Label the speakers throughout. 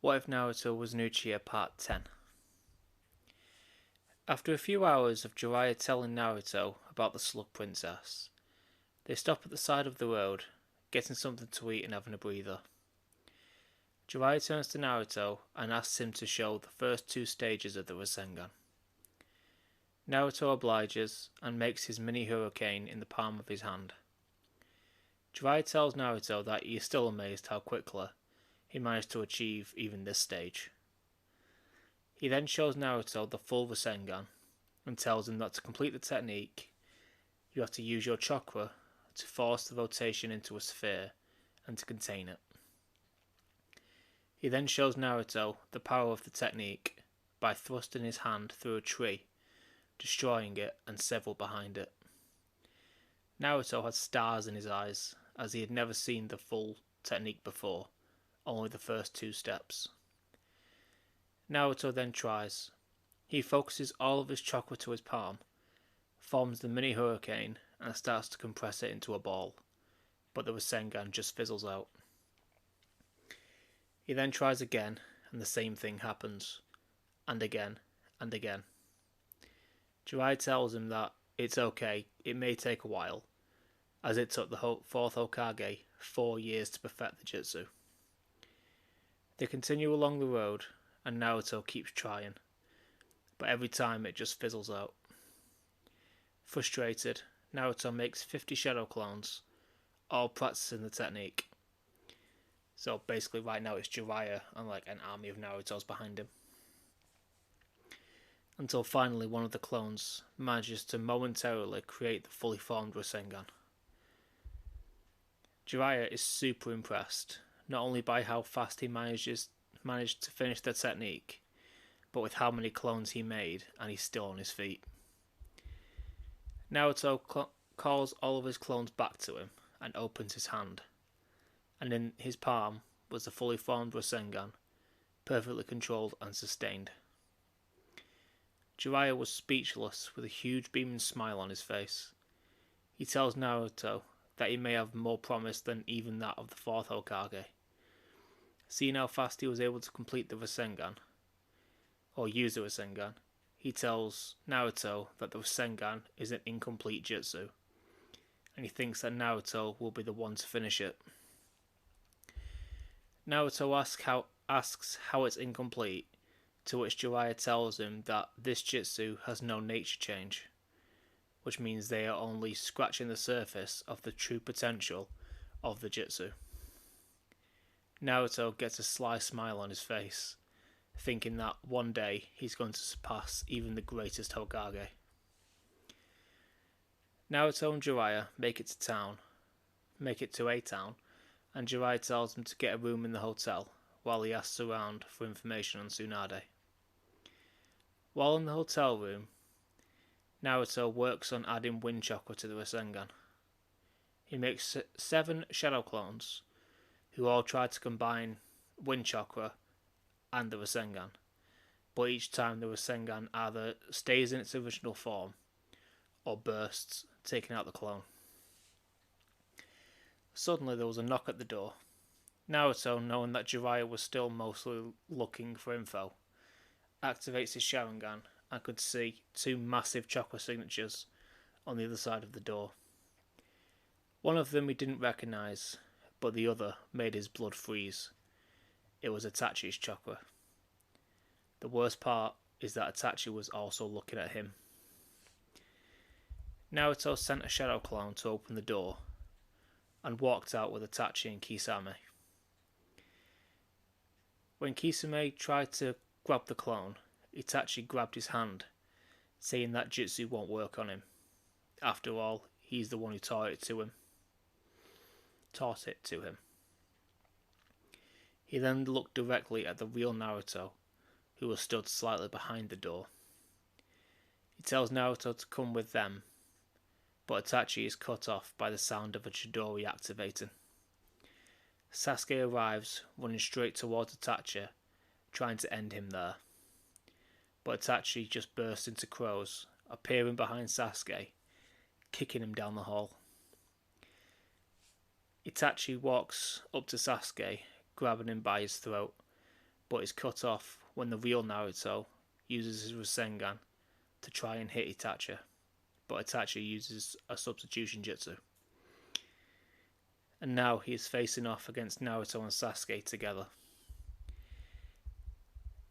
Speaker 1: What If Naruto Was an Uchiha Part 10. After a few hours of Jiraiya telling Naruto about the Slug Princess, they stop at the side of the road, getting something to eat and having a breather. Jiraiya turns to Naruto and asks him to show the first two stages of the Rasengan. Naruto obliges and makes his mini hurricane in the palm of his hand. Jiraiya tells Naruto that he is still amazed how quickly he managed to achieve even this stage. He then shows Naruto the full Rasengan and tells him that to complete the technique, you have to use your chakra to force the rotation into a sphere and to contain it. He then shows Naruto the power of the technique by thrusting his hand through a tree, destroying it and several behind it. Naruto had stars in his eyes as he had never seen the full technique before, only the first two steps. Naruto then tries. He focuses all of his chakra to his palm, forms the mini hurricane and starts to compress it into a ball, but the Rasengan just fizzles out. He then tries again and the same thing happens, and again and again. Jiraiya tells him that it's okay, it may take a while, as it took the fourth Hokage 4 years to perfect the jutsu. They continue along the road and Naruto keeps trying, but every time it just fizzles out. Frustrated, Naruto makes 50 shadow clones, all practicing the technique. So basically right now it's Jiraiya and like an army of Narutos behind him. Until finally one of the clones manages to momentarily create the fully formed Rasengan. Jiraiya is super impressed, not only by how fast he managed to finish the technique, but with how many clones he made and he's still on his feet. Naruto calls all of his clones back to him and opens his hand, and in his palm was the fully formed Rasengan, perfectly controlled and sustained. Jiraiya was speechless with a huge beaming smile on his face. He tells Naruto that he may have more promise than even that of the fourth Hokage. Seeing how fast he was able to complete the Rasengan, or use the Rasengan, he tells Naruto that the Rasengan is an incomplete jutsu, and he thinks that Naruto will be the one to finish it. Naruto asks how it's incomplete, to which Jiraiya tells him that this jutsu has no nature change, which means they are only scratching the surface of the true potential of the jutsu. Naruto gets a sly smile on his face, thinking that one day he's going to surpass even the greatest Hokage. Naruto and Jiraiya make it to a town, and Jiraiya tells him to get a room in the hotel while he asks around for information on Tsunade. While in the hotel room, Naruto works on adding wind chakra to the Rasengan. He makes 7 shadow clones, who all try to combine wind chakra and the Rasengan, but each time the Rasengan either stays in its original form or bursts, taking out the clone. Suddenly there was a knock at the door. Naruto, knowing that Jiraiya was still mostly looking for info, activates his Sharingan and could see 2 massive chakra signatures on the other side of the door. One of them he didn't recognise, but the other made his blood freeze. It was Itachi's chakra. The worst part is that Itachi was also looking at him. Naruto sent a shadow clone to open the door and walked out with Itachi and Kisame. When Kisame tried to grab the clone, Itachi grabbed his hand, saying that jutsu won't work on him. After all, he's the one who taught it to him. He then looked directly at the real Naruto, who was stood slightly behind the door. He tells Naruto to come with them, but Itachi is cut off by the sound of a Chidori activating. Sasuke arrives, running straight towards Itachi, trying to end him there. But Itachi just bursts into crows, appearing behind Sasuke, kicking him down the hall. Itachi walks up to Sasuke, grabbing him by his throat, but is cut off when the real Naruto uses his Rasengan to try and hit Itachi, but Itachi uses a substitution jutsu. And now he is facing off against Naruto and Sasuke together.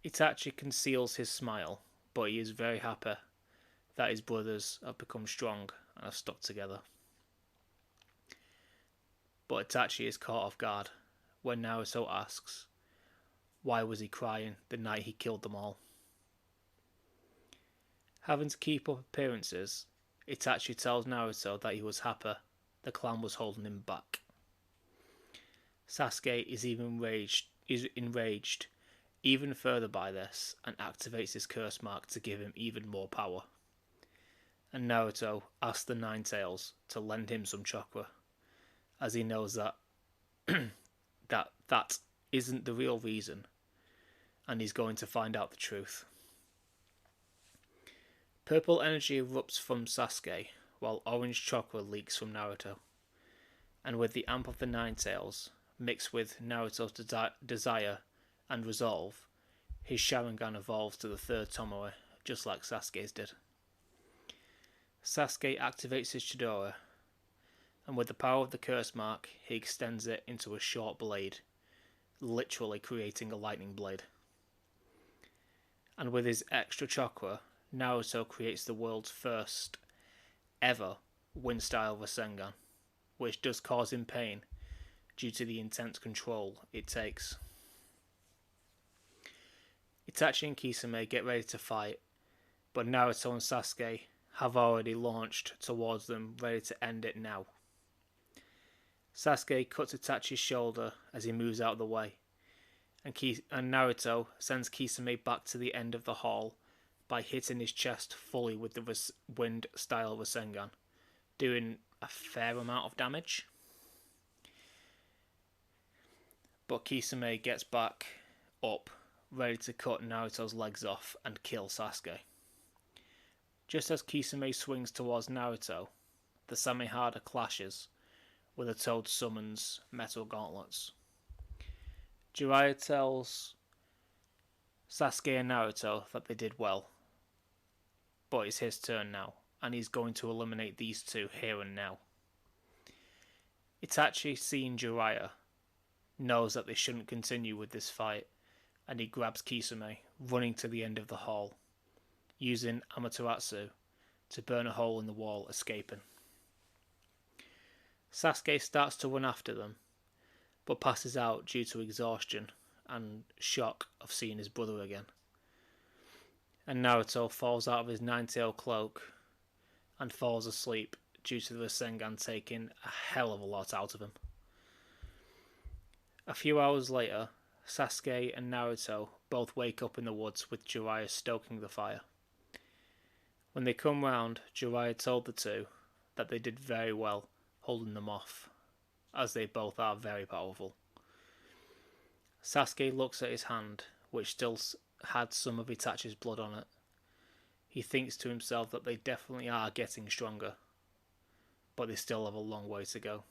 Speaker 1: Itachi conceals his smile, but he is very happy that his brothers have become strong and are stuck together. But Itachi is caught off guard when Naruto asks, why was he crying the night he killed them all? Having to keep up appearances, Itachi tells Naruto that he was happy the clan was holding him back. Sasuke is enraged even further by this and activates his curse mark to give him even more power. And Naruto asks the Nine Tails to lend him some chakra, as he knows that that isn't the real reason, and he's going to find out the truth. Purple energy erupts from Sasuke, while orange chakra leaks from Naruto. And with the amp of the Nine Tails, mixed with Naruto's desire and resolve, his Sharingan evolves to the third Tomoe, just like Sasuke's did. Sasuke activates his Chidori, and with the power of the curse mark, he extends it into a short blade, literally creating a lightning blade. And with his extra chakra, Naruto creates the world's first ever wind-style Rasengan, which does cause him pain due to the intense control it takes. Itachi and Kisame get ready to fight, but Naruto and Sasuke have already launched towards them, ready to end it now. Sasuke cuts Itachi's shoulder as he moves out of the way, and Naruto sends Kisame back to the end of the hall by hitting his chest fully with the wind-style Rasengan, doing a fair amount of damage. But Kisame gets back up, ready to cut Naruto's legs off and kill Sasuke. Just as Kisame swings towards Naruto, the Samehada clashes with a Toad summons metal gauntlets. Jiraiya tells Sasuke and Naruto that they did well, but it's his turn now, and he's going to eliminate these two here and now. Itachi, seeing Jiraiya, knows that they shouldn't continue with this fight, and he grabs Kisame, running to the end of the hall, using Amaterasu to burn a hole in the wall, escaping. Sasuke starts to run after them, but passes out due to exhaustion and shock of seeing his brother again. And Naruto falls out of his nine-tailed cloak and falls asleep due to the Rasengan taking a hell of a lot out of him. A few hours later, Sasuke and Naruto both wake up in the woods with Jiraiya stoking the fire. When they come round, Jiraiya told the two that they did very well holding them off, as they both are very powerful. Sasuke looks at his hand, which still had some of Itachi's blood on it. He thinks to himself that they definitely are getting stronger, but they still have a long way to go.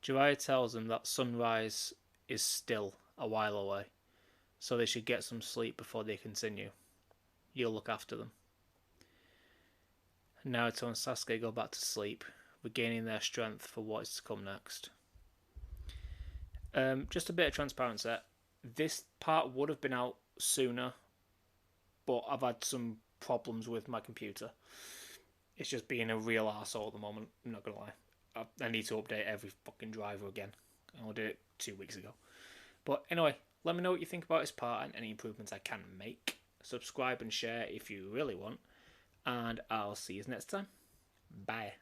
Speaker 1: Jiraiya tells them that sunrise is still a while away, so they should get some sleep before they continue. You'll look after them. Naruto and Sasuke go back to sleep, regaining their strength for what is to come next. Just a bit of transparency. This part would have been out sooner, but I've had some problems with my computer. It's just being a real arsehole at the moment, I'm not going to lie. I need to update every fucking driver again. I did it 2 weeks ago. But anyway, let me know what you think about this part and any improvements I can make. Subscribe and share if you really want. And I'll see you next time. Bye.